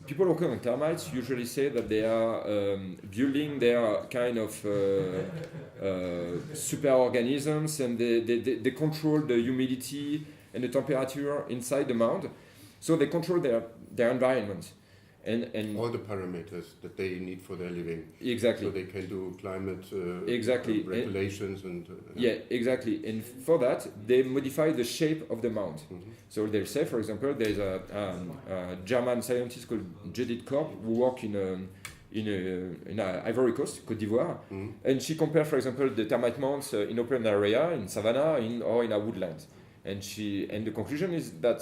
people working on termites usually say that they are building their kind of superorganisms, and they control the humidity and the temperature inside the mound, so they control their environment. And all the parameters that they need for their living. Exactly. So they can do climate regulations and yeah, exactly. And for that, they modify the shape of the mound. Mm-hmm. So they'll say, for example, there's a German scientist called Judith Korb who work in Ivory Coast, Côte d'Ivoire, mm-hmm. and she compared, for example, the termite mounds in open area, in savanna, or in a woodland. And the conclusion is that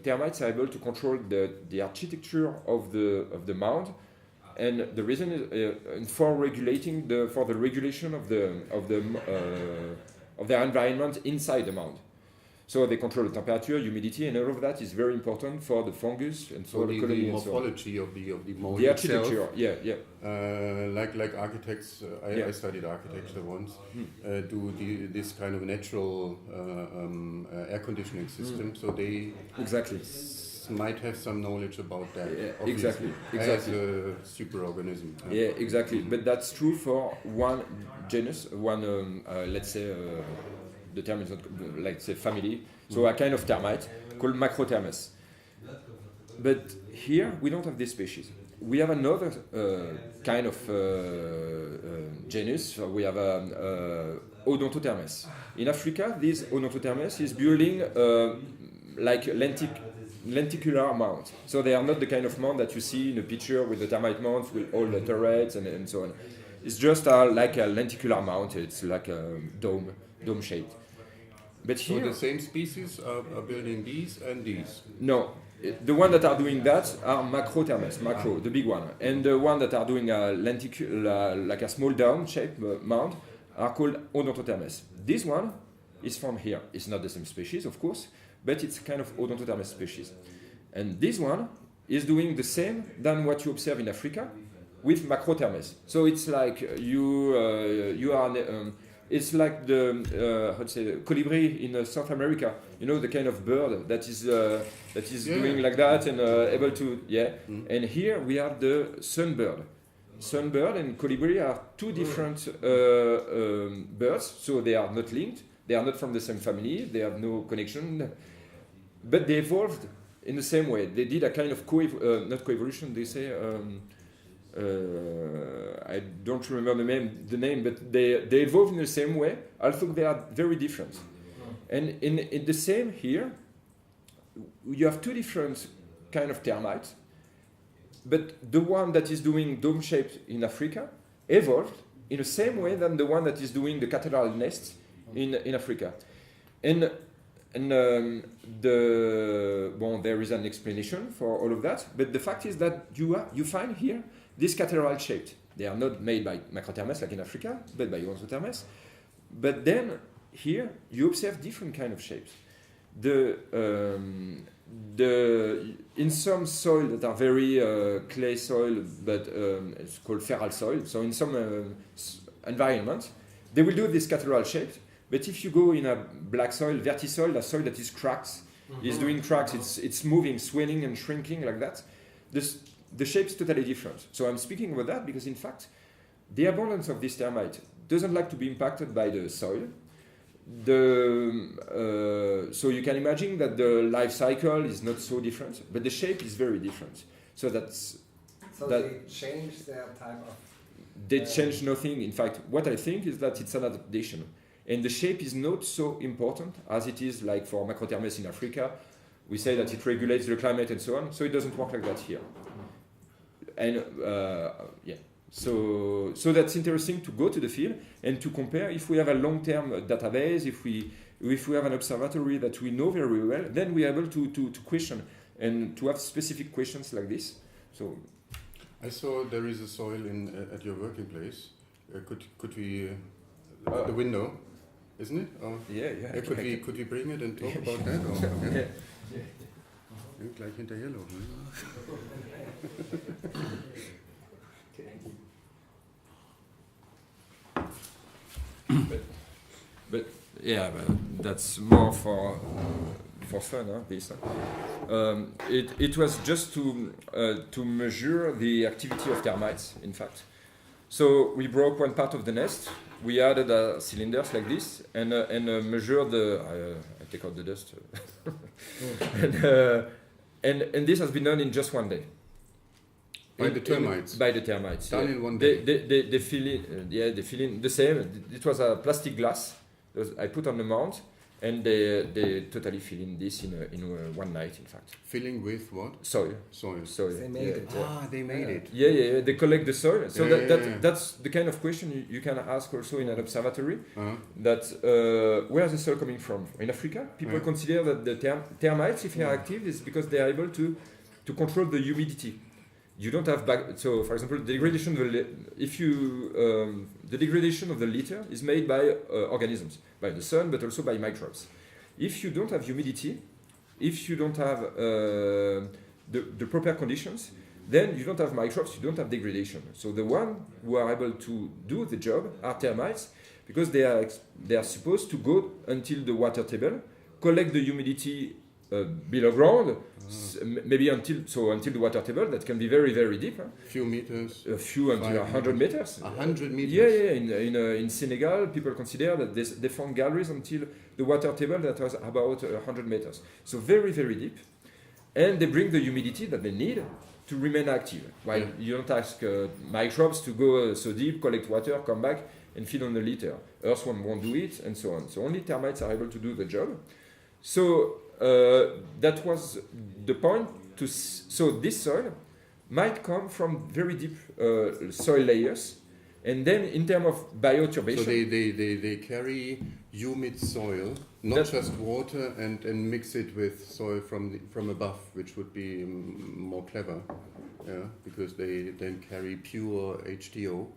termites are able to control the architecture of the mound, and the reason is for the regulation of their environment inside the mound. So they control the temperature, humidity, and all of that is very important for the fungus and for the colony. The morphology of the mold the itself, architecture, yeah. Like architects, I studied architecture once. Do this kind of natural air conditioning system, so they exactly might have some knowledge about that. Yeah, exactly. As a superorganism. Yeah, exactly. But that's true for one genus, let's say. The term is not like say family, so a kind of termite called Macrothermes. But here we don't have this species. We have another kind of genus. We have Odontothermes. In Africa, this Odontothermes is building like lenticular mound. So they are not the kind of mound that you see in a picture with the termite mounds with all the turrets and so on. It's just like a lenticular mound. It's like a dome shaped. But here, so the same species are building these and these? No. The ones that are doing that are Macrothermes, the big one. And the ones that are doing a like a small dome-shaped mound are called Odontothermes. This one is from here. It's not the same species, of course, but it's kind of Odontothermes species. And this one is doing the same than what you observe in Africa with Macrothermes. So it's like you are... it's like the colibri in South America. You know, the kind of bird that is doing like that and able to And here we have the sunbird. Sunbird and colibri are two different birds, so they are not linked. They are not from the same family. They have no connection, but they evolved in the same way. They did a kind of not coevolution. They say. I don't remember the name, but they evolve in the same way, although they are very different. And in the same here, you have two different kind of termites, but the one that is doing dome-shaped in Africa evolved in the same way than the one that is doing the cathedral nests in Africa. And there is an explanation for all of that, but the fact is that you find here this cathedral shaped. They are not made by Macrothermes like in Africa, but by Odontothermes. But then here you observe different kind of shapes. In some soil that are very clay soil, but it's called feral soil. So in some environments, they will do this cathedral shaped. But if you go in a black soil, vertisoil, a soil that is cracks, is doing cracks, it's moving, swelling and shrinking like that. The shape is totally different. So I'm speaking about that because, in fact, the abundance of this termite doesn't like to be impacted by the soil. So you can imagine that the life cycle is not so different, but the shape is very different. So they change their type of... They change nothing. In fact, what I think is that it's an adaptation. And the shape is not so important as it is like for Macrothermes in Africa. We say that it regulates the climate and so on. So it doesn't work like that here. And so that's interesting to go to the field and to compare. If we have a long-term database, if we have an observatory that we know very well, then we are able to question and to have specific questions like this. So I saw there is a soil at your working place. Could we the window, isn't it? Or, could we bring it and talk about that? Or, yeah. Gleich hinterherlaufen. but that's more for for fun, this. It was just to measure the activity of termites, in fact. So we broke one part of the nest. We added cylinders like this and measured the. I take out the dust. and this has been done in just one day. By the termites. By the termites. Done in one day. They fill in. They fill in the same. It was a plastic glass. I put on the mount, and they totally fill in this in one night. In fact. Filling with what? Soil. Soil. They made it. They made it. Yeah. They collect the soil. So that's the kind of question you can ask also in an observatory. That where is the soil coming from? In Africa, people consider that the termites, if they are active, is because they are able to control the humidity. You don't have so, for example, the degradation of the degradation of the litter is made by organisms, by the sun, but also by microbes. If you don't have humidity, if you don't have the proper conditions, then you don't have microbes, you don't have degradation. So the one who are able to do the job are termites, because they are supposed to go until the water table, collect the humidity below ground, maybe until the water table, that can be very, very deep. Few meters. A few until 100 meters. 100 meters. Yeah. In Senegal, people consider that they found galleries until the water table that was about 100 meters. So very, very deep, and they bring the humidity that they need to remain active. While you don't ask microbes to go so deep, collect water, come back and feed on the litter. Earthworm won't do it, and so on. So only termites are able to do the job. So that was the point. So this soil might come from very deep soil layers, and then in terms of bioturbation. So they carry humid soil, not just water, and mix it with soil from above, which would be more clever, because they then carry pure H2O,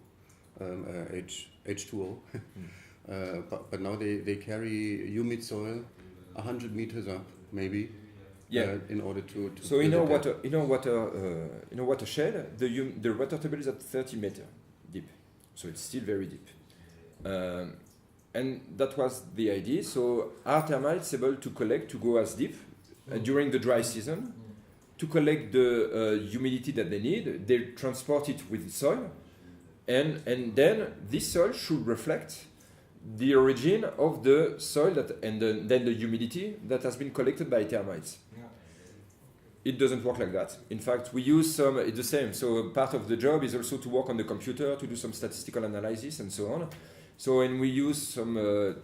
H2O. But now they carry humid soil 100 meters up, maybe. In order to so in our watershed, the water table is at 30 meters deep, so it's still very deep, and that was the idea. So are termites able to go as deep during the dry season, to collect the humidity that they need? They transport it with the soil, and then this soil should reflect the origin of the soil then the humidity that has been collected by termites. It doesn't work like that. In fact, we use it's the same. So part of the job is also to work on the computer, to do some statistical analysis and so on. So, and we use some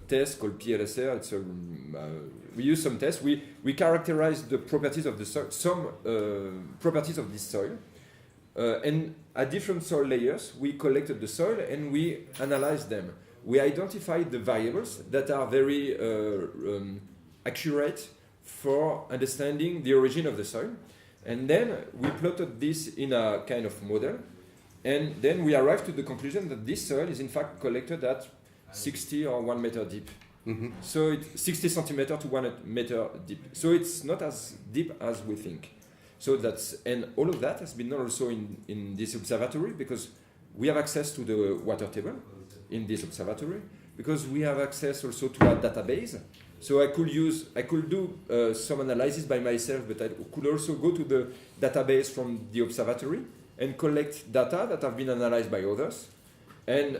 tests called PLSR. We use some tests. We characterize the properties of the soil, some properties of this soil. And at different soil layers, we collected the soil and we analyzed them. We identified the variables that are very accurate for understanding the origin of the soil. And then we plotted this in a kind of model. And then we arrived to the conclusion that this soil is in fact collected at 60 or 1 meter deep. Mm-hmm. So it's 60 centimeter to 1 meter deep. So it's not as deep as we think. So and all of that has been done also in this observatory, because we have access to the water table in this observatory, because we have access also to a database. So I could do some analysis by myself, but I could also go to the database from the observatory and collect data that have been analyzed by others, and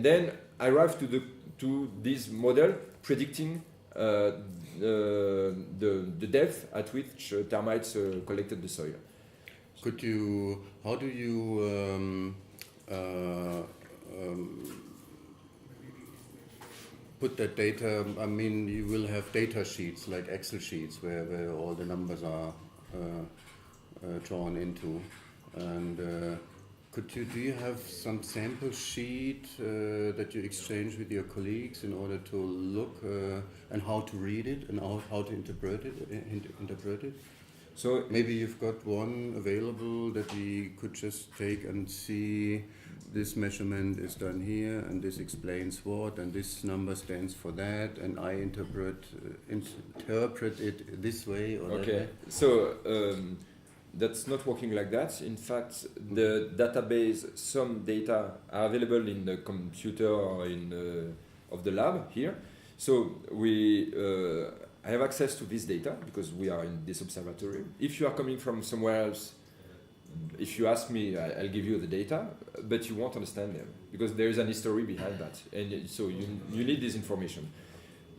then arrive to this model predicting the depth at which termites collected the soil. How do you put that data? I mean, you will have data sheets like Excel sheets where all the numbers are drawn into, and do you have some sample sheet that you exchange with your colleagues in order to look and how to read it and how to interpret it? So maybe you've got one available that we could just take and see. This measurement is done here, and this explains what, and this number stands for that, and I interpret it this way or that way. So that's not working like that. In fact, the database, some data are available in the computer or of the lab here. So I have access to this data because we are in this observatory. If you are coming from somewhere else, if you ask me, I'll give you the data, but you won't understand them because there is an history behind that, and so you need this information.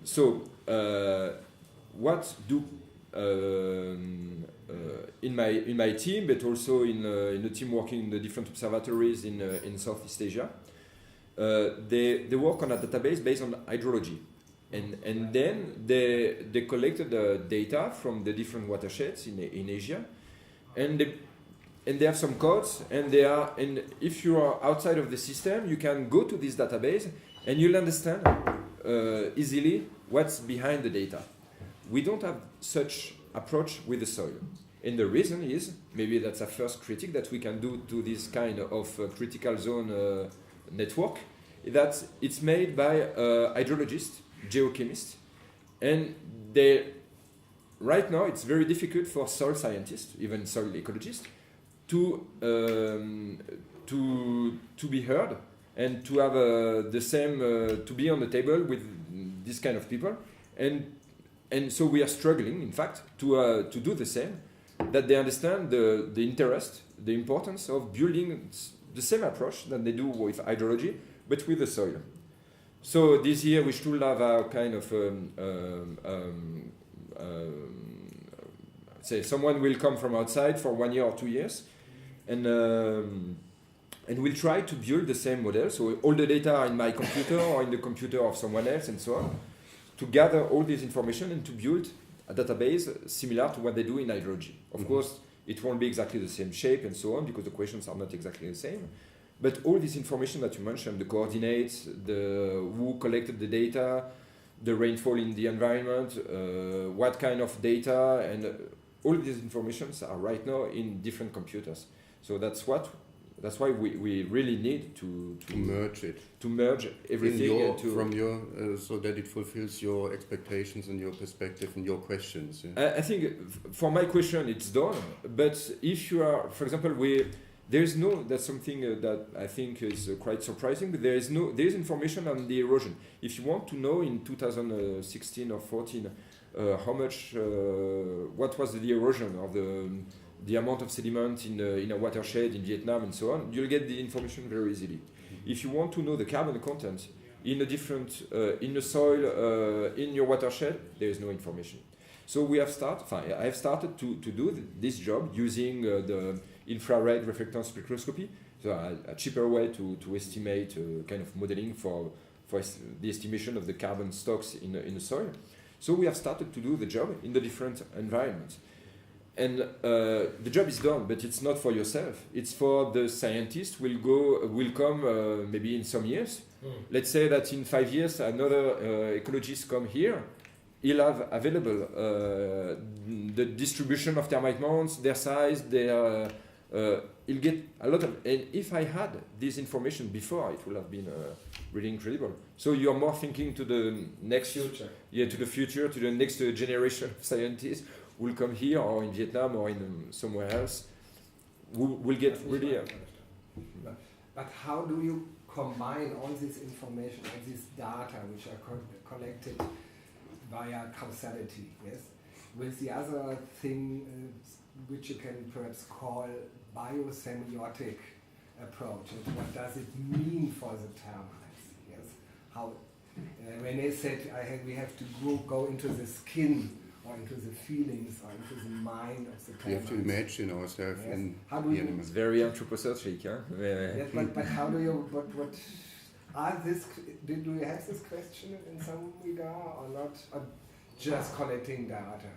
So what do in my team, but also in the team working in the different observatories in Southeast Asia, they work on a database based on hydrology, and then they collected the data from the different watersheds in Asia, and they have some codes, and if you are outside of the system, you can go to this database and you'll understand easily what's behind the data. We don't have such approach with the soil. And the reason is, maybe that's a first critique that we can do to this kind of critical zone network, that it's made by hydrologists, geochemists, and right now it's very difficult for soil scientists, even soil ecologists, to be heard and to have the same to be on the table with this kind of people, and so we are struggling, in fact, to do the same, that they understand the interest, the importance of building the same approach that they do with hydrology, but with the soil. So this year we should have a kind of say someone will come from outside for 1 year or 2 years, and we'll try to build the same model. So all the data are in my computer or in the computer of someone else, and so on, to gather all this information and to build a database similar to what they do in hydrology. Of course, it won't be exactly the same shape and so on, because the questions are not exactly the same. But all this information that you mentioned, the coordinates, who collected the data, the rainfall in the environment, what kind of data, and all these informations are right now in different computers. So that's why we really need to merge it, to merge everything from your so that it fulfills your expectations and your perspective and your questions. Yeah? I think for my question it's done, but if you are, for example, that's something that I think is quite surprising, but there is information on the erosion. If you want to know in 2016 or 14 how much, what was the erosion of the amount of sediment in a watershed in Vietnam and so on, you'll get the information very easily. If you want to know the carbon content in a different, in the soil, in your watershed, there is no information. So I have started to do this job using the infrared reflectance spectroscopy, so a cheaper way to estimate kind of modeling for the estimation of the carbon stocks in the soil. So we have started to do the job in the different environments. And the job is done, but it's not for yourself. It's for the scientists will come maybe in some years. Let's say that in 5 years another ecologist come here. He'll have available the distribution of termite mounds, their size, he'll get a lot of. And if I had this information before, it would have been really incredible. So you're more thinking to the next future. Yeah, to the future, to the next generation of scientists who will come here or in Vietnam or in somewhere else. We'll get really. But how do you combine all this information and this data which are collected via causality, yes, with the other thing which you can perhaps call biosemiotic approach? And what does it mean for the termites? Yes, how René said we have to go into the skin or into the feelings or into the mind of the termites. We have to imagine ourselves in the animals. It's very anthropocentric, huh? Yes, but how do you? What do you have this question in some regard or not? Or just collecting data?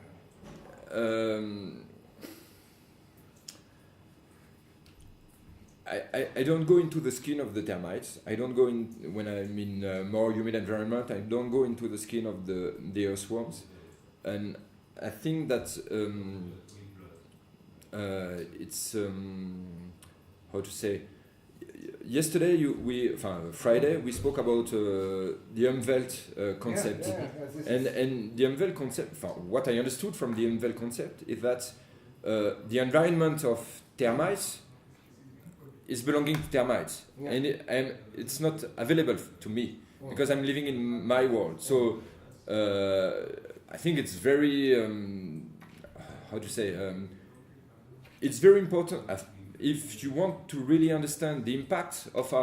I don't go into the skin of the termites. I don't go in when I'm in more humid environment. I don't go into the skin of the earthworms, and I think that it's how to say. Yesterday, Friday, we spoke about the Umwelt concept, and the Umwelt concept. What I understood from the Umwelt concept is that the environment of termites is belonging to termites, and it's not available to me. because I'm living in my world. So I think it's very how to say it's very important if you want to really understand the impact of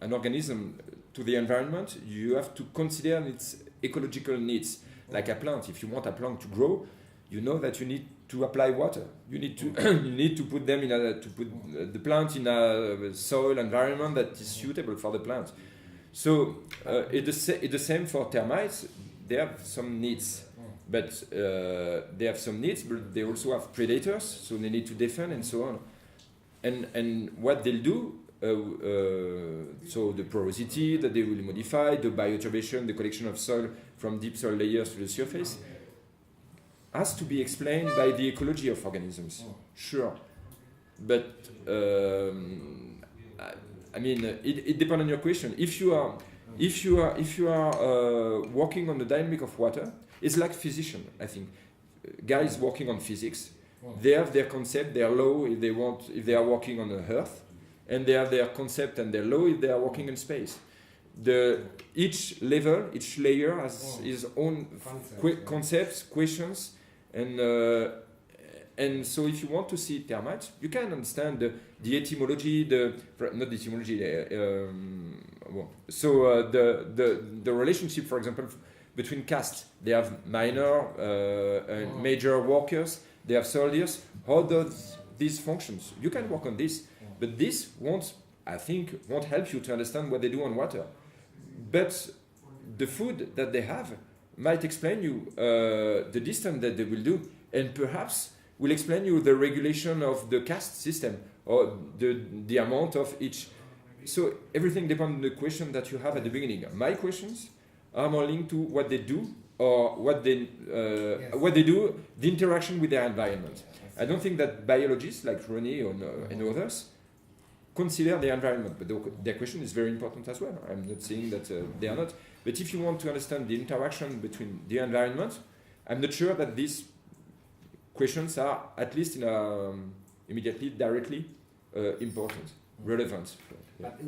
an organism to the environment. You have to consider its ecological needs. Like a plant, if you want a plant to grow, you know that you need to apply water. You need to you need to put them the plant in a soil environment that is suitable for the plant. So it's the same for termites. They have some needs, but they also have predators, so they need to defend and so on. And what they'll do, so the porosity that they will modify, the bioturbation, the collection of soil from deep soil layers to the surface, has to be explained by the ecology of organisms. Sure, but I mean, it depends on your question. If you are working on the dynamic of water, it's like physician. I think guys working on physics, they have their concept, their law if they are working on the Earth, and they have their concept and their law if they are working in space. Each level, each layer has its own concepts, questions, and so if you want to see termites, you can understand the etymology, not the etymology. The relationship, for example, between castes. They have minor and major workers. They have soldiers. How does these functions? You can work on this, but this won't help you to understand what they do on water. But the food that they have might explain you the distance that they will do, and perhaps will explain you the regulation of the caste system or the amount of each. So everything depends on the question that you have at the beginning. My questions are more linked to what they do or what they do, the interaction with their environment. I don't think that biologists like René and others consider the environment, but their question is very important as well. I'm not saying that they are not. But if you want to understand the interaction between the environment, I'm not sure that these questions are, at least immediately, directly important, relevant. But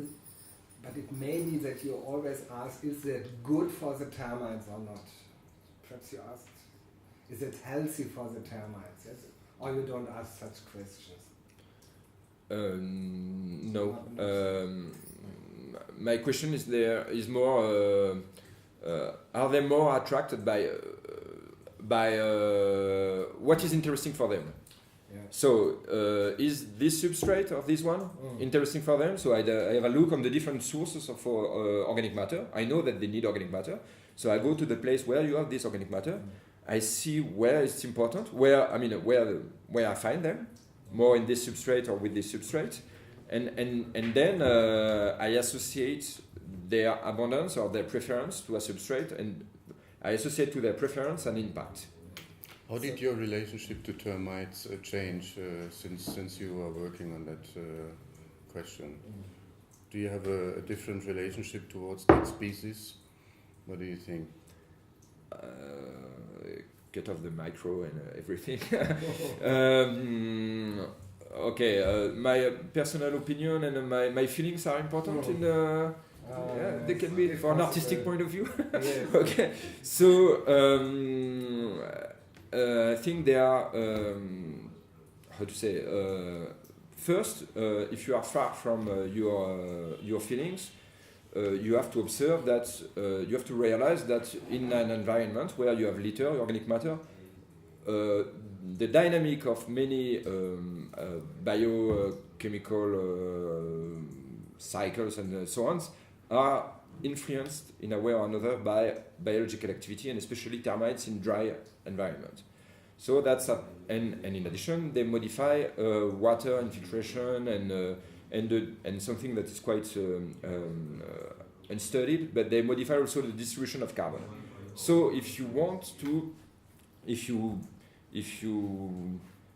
it may be that you always ask, is that good for the termites or not? Perhaps you asked, is it healthy for the termites? Yes? Or you don't ask such questions? No. My question is more, are they more attracted by what is interesting for them? Yeah. So is this substrate of this one interesting for them? So I have a look on the different sources of organic matter. I know that they need organic matter. So I go to the place where you have this organic matter. I see where it's important, where I find them, more in this substrate or with this substrate. And then I associate their abundance or their preference to a substrate, and I associate to their preference an impact. How did your relationship to termites change since you are working on that question? Do you have a different relationship towards that species? What do you think? Get off the micro and everything. Okay, my personal opinion and my feelings are important they can be for an artistic point of view. Okay, so I think they are how to say first if you are far from your feelings, you have to observe that you have to realize that in an environment where you have litter, organic matter, the dynamic of many biochemical cycles and so on are influenced in a way or another by biological activity, and especially termites in dry environment. So that's and in addition they modify water infiltration and something that is quite unstudied, but they modify also the distribution of carbon. So if you want to, if you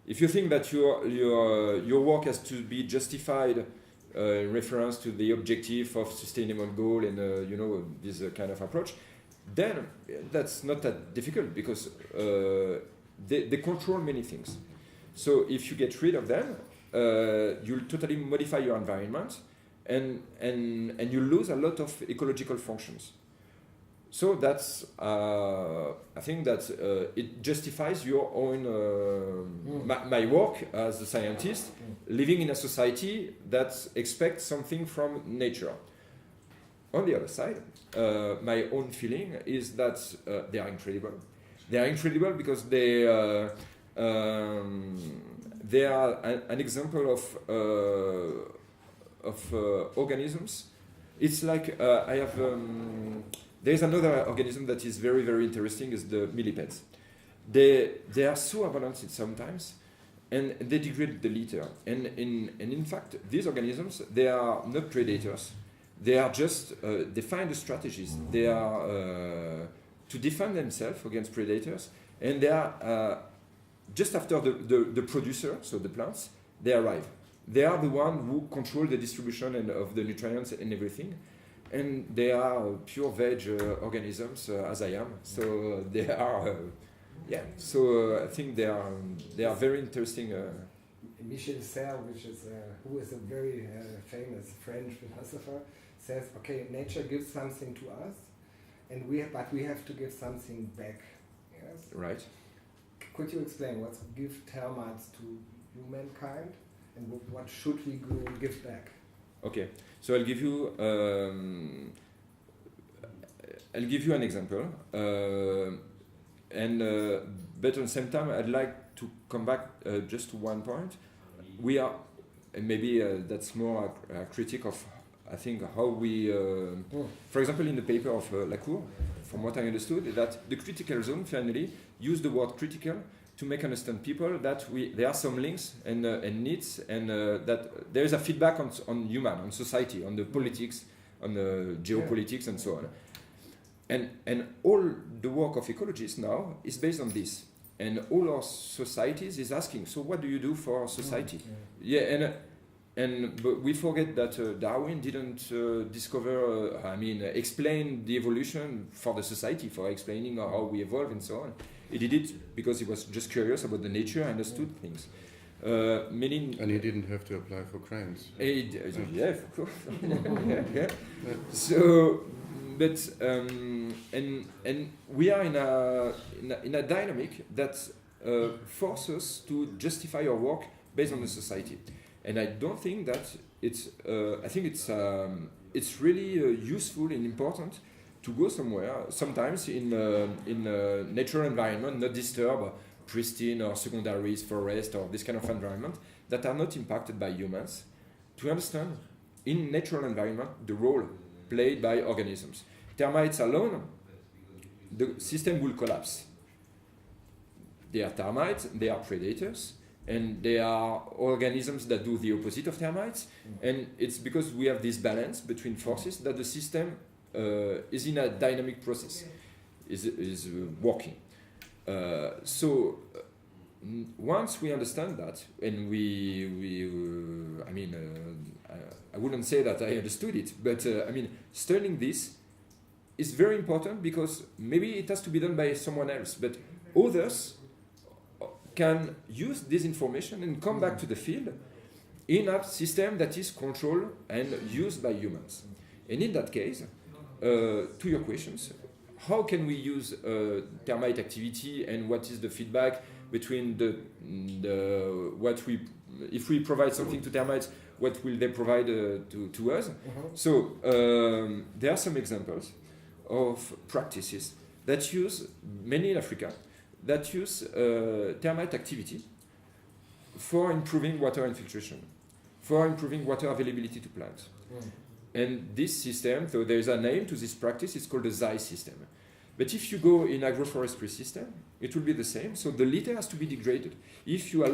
think that your work has to be justified in reference to the objective of sustainable goal and this kind of approach, then that's not that difficult because they control many things. So if you get rid of them, you'll totally modify your environment and you lose a lot of ecological functions. So that's, I think that it justifies your own, my work as a scientist, living in a society that expects something from nature. On the other side, my own feeling is that they are incredible. They are incredible because they are an example of organisms. It's like I have. There's another organism that is very, very interesting, is the millipedes. They are so abundant sometimes, and they degrade the litter. And in fact, these organisms, they are not predators. They are just, they find the strategies. They are to defend themselves against predators, and they are just after the producer, so the plants, they arrive. They are the one who control the distribution of the nutrients and everything. And they are pure veg organisms, as I am. So they are, yeah. So I think they are very interesting. Michel Serres, who is a very famous French philosopher, says, okay, nature gives something to us, and but we have to give something back. Yes. Right. Could you explain what give termites to humankind, and what should we give back? Okay, so I'll give you an example, but at the same time I'd like to come back just to one point. We are, and maybe that's more a critique of, I think, how we, for example, in the paper of Lacour, from what I understood, that the critical zone finally used the word critical to make understand people that there are some links and needs, and that there is a feedback on human, on society, on the politics, on the geopolitics, and so on. And all the work of ecologists now is based on this. And all our societies is asking, so what do you do for society? But we forget that Darwin didn't explain the evolution for the society, for explaining how we evolve and so on. He did it because he was just curious about the nature and understood things. And he didn't have to apply for grants. Yeah, of course. yeah. So, but and we are in a dynamic that forces us to justify our work based on the society. And I don't think that it's. I think it's really useful and important to go somewhere, sometimes in natural environment, not disturb pristine or secondaries, forest, or this kind of environment that are not impacted by humans, to understand in natural environment the role played by organisms. Termites alone, the system will collapse. They are termites, they are predators, and they are organisms that do the opposite of termites, and it's because we have this balance between forces that the system is in a dynamic process, is working. So once we understand that, and I wouldn't say that I understood it, but studying this is very important, because maybe it has to be done by someone else, but others can use this information and come back to the field in a system that is controlled and used by humans. And in that case, to your questions, how can we use termite activity, and what is the feedback between if we provide something to termites, what will they provide to us? So there are some examples of practices that use, many in Africa, that use termite activity for improving water infiltration, for improving water availability to plants. And this system, so there is a name to this practice, it's called the ZAI system. But if you go in agroforestry system, it will be the same. So the litter has to be degraded. If you are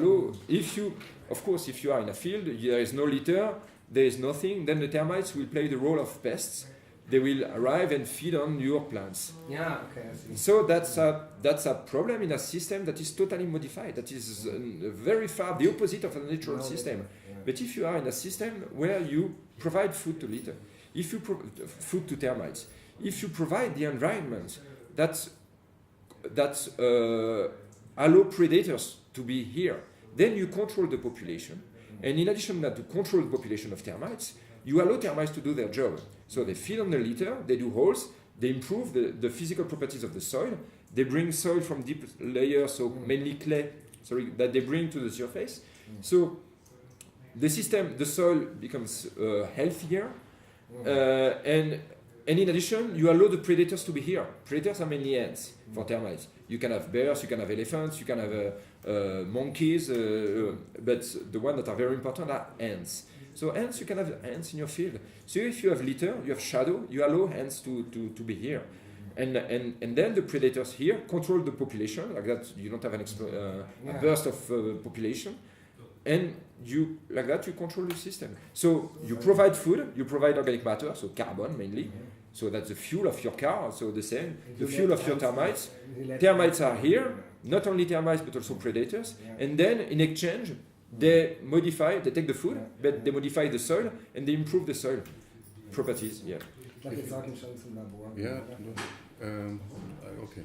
in a field, there is no litter, there is nothing, then the termites will play the role of pests. They will arrive and feed on your plants. Yeah, okay, I see. So that's a problem in a system that is totally modified, that is very far the opposite of a natural system. Yeah. But if you are in a system where you provide food to litter, if you food to termites, if you provide the environment that allow predators to be here, then you control the population. And in addition to control the population of termites, you allow termites to do their job. So they feed on the litter, they do holes, they improve the physical properties of the soil. They bring soil from deep layers, so mainly clay, that they bring to the surface. So the soil becomes healthier, and in addition, you allow the predators to be here. Predators are mainly ants for termites. You can have bears, you can have elephants, you can have monkeys, but the ones that are very important are ants. So ants, you can have ants in your field. So if you have litter, you have shadow, you allow ants to be here. And then the predators here control the population, like that you don't have a burst of population. And you control the system. So you provide food, you provide organic matter, so carbon mainly. So that's the fuel of your car, so the same. The fuel of your termites. Termites are here, not only termites but also predators. And then in exchange, they take the food, but they modify the soil and they improve the soil properties. Yeah. Ich glaube, wir sollten schon zum Labor gehen. Ja, okay.